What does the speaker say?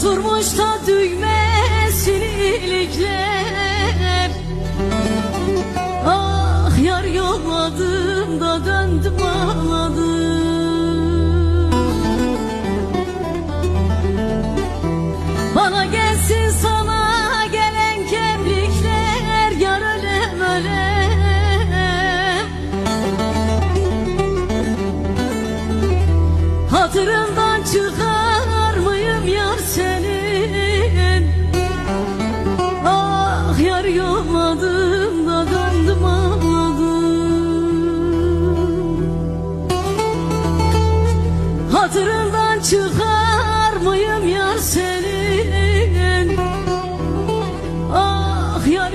Oturmuş da düğmesini ilikler. Ah yar yolladım da döndüm ağladım. Bana gelsin sana gelen kemlikler, yar ölem ölem. Hatırından çıkar mıyım yar senin? Ah yar yolladım